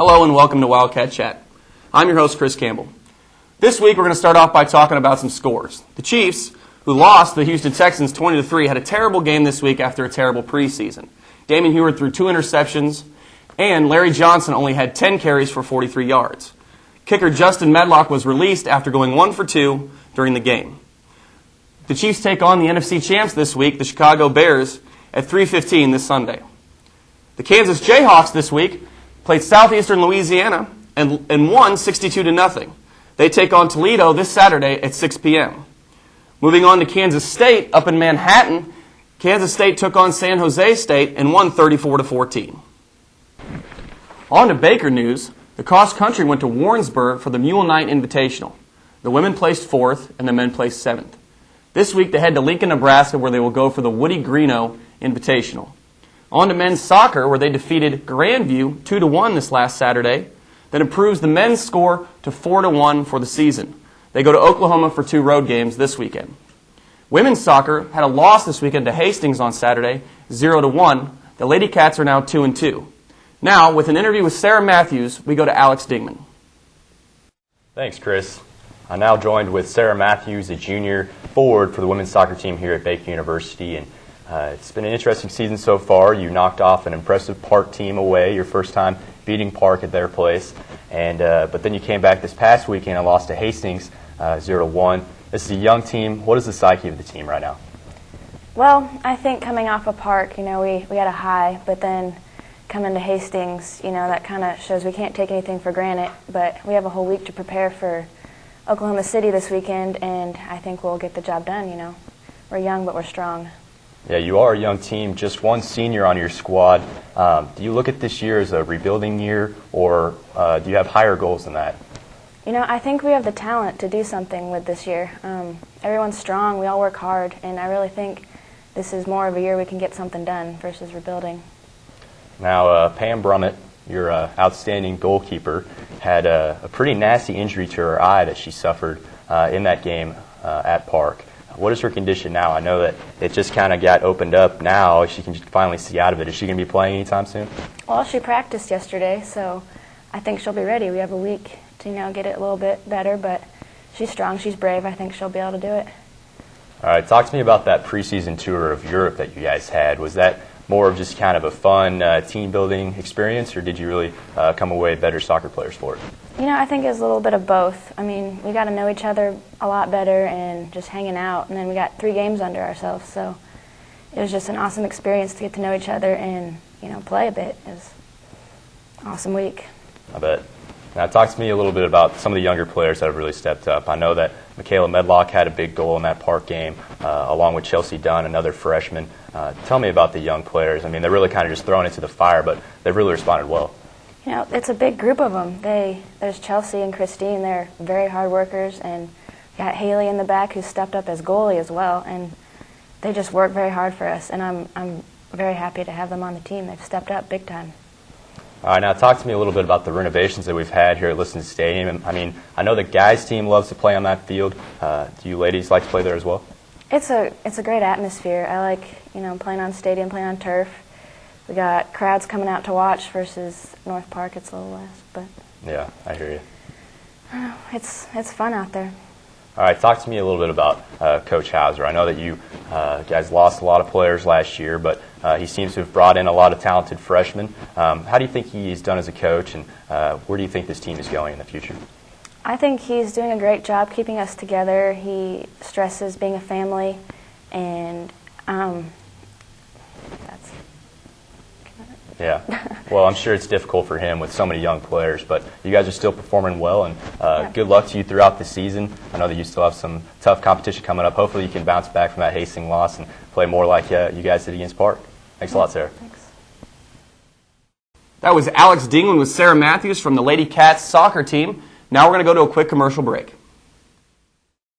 Hello and welcome to Wildcat Chat. I'm your host, Chris Campbell. This week we're going to start off by talking about some scores. The Chiefs, who lost the Houston Texans 20-3, had a terrible game this week after a terrible preseason. Damian Heward threw 2 interceptions, and Larry Johnson only had 10 carries for 43 yards. Kicker Justin Medlock was released after going 1 for 2 during the game. The Chiefs take on the NFC champs this week, the Chicago Bears, at 3:15 this Sunday. The Kansas Jayhawks this week played Southeastern Louisiana and won 62-0. They take on Toledo this Saturday at 6 p.m. Moving on to Kansas State up in Manhattan, Kansas State took on San Jose State and won 34-14. On to Baker news. The cross country went to Warrensburg for the Mule Night Invitational. The women placed 4th and the men placed 7th. This week they head to Lincoln, Nebraska, where they will go for the Woody Greeno Invitational. On to men's soccer, where they defeated Grandview 2-1 this last Saturday. That improves the men's score to 4-1 for the season. They go to Oklahoma for 2 road games this weekend. Women's soccer had a loss this weekend to Hastings on Saturday, 0-1. The Lady Cats are now 2-2. Now, with an interview with Sara Matthews, we go to Alex Dingman. Thanks, Chris. I'm now joined with Sara Matthews, a junior forward for the women's soccer team here at Baker University. And it's been an interesting season so far. You knocked off an impressive Park team away, your first time beating Park at their place. And but then you came back this past weekend and lost to Hastings 0-1. This is a young team. What is the psyche of the team right now? Well, I think coming off of Park, we had a high, but then coming to Hastings, that kind of shows we can't take anything for granted. But we have a whole week to prepare for Oklahoma City this weekend, and I think we'll get the job done. We're young, but we're strong. Yeah, you are a young team, just one senior on your squad. Do you look at this year as a rebuilding year, or do you have higher goals than that? I think we have the talent to do something with this year. Everyone's strong, we all work hard, and I really think this is more of a year we can get something done versus rebuilding. Now, Pam Brummett, your outstanding goalkeeper, had a pretty nasty injury to her eye that she suffered in that game at Park. What is her condition now? I know that it just kind of got opened up now. She can finally see out of it. Is she going to be playing anytime soon? Well, she practiced yesterday, so I think she'll be ready. We have a week to get it a little bit better, but she's strong, she's brave. I think she'll be able to do it. All right, talk to me about that preseason tour of Europe that you guys had. Was that more of just kind of a fun team-building experience, or did you really come away better soccer players for it? I think it was a little bit of both. We got to know each other a lot better and just hanging out, and then we got 3 games under ourselves, so it was just an awesome experience to get to know each other and, play a bit. It was an awesome week. I bet. Now, talk to me a little bit about some of the younger players that have really stepped up. I know that Michaela Medlock had a big goal in that Park game, along with Chelsea Dunn, another freshman. Tell me about the young players. They're really kind of just thrown into the fire, but they've really responded well. It's a big group of them. There's Chelsea and Christine. They're very hard workers, and got Haley in the back who stepped up as goalie as well, and they just work very hard for us, and I'm very happy to have them on the team. They've stepped up big time. All right, now talk to me a little bit about the renovations that we've had here at Listen Stadium. I know the guys' team loves to play on that field. Do you ladies like to play there as well? It's a great atmosphere. I like playing on stadium, playing on turf. We got crowds coming out to watch versus North Park. It's a little less, but yeah, I hear you. It's fun out there. All right, talk to me a little bit about Coach Hauser. I know that you guys lost a lot of players last year, but he seems to have brought in a lot of talented freshmen. How do you think he's done as a coach, and where do you think this team is going in the future? I think he's doing a great job keeping us together. He stresses being a family, and that's yeah. Well, I'm sure it's difficult for him with so many young players, but you guys are still performing well, and good luck to you throughout the season. I know that you still have some tough competition coming up. Hopefully you can bounce back from that Hastings loss and play more like you guys did against Park. Thanks a lot, Sara. Thanks. That was Alex Dingman with Sara Matthews from the Lady Cats soccer team. Now we're going to go to a quick commercial break.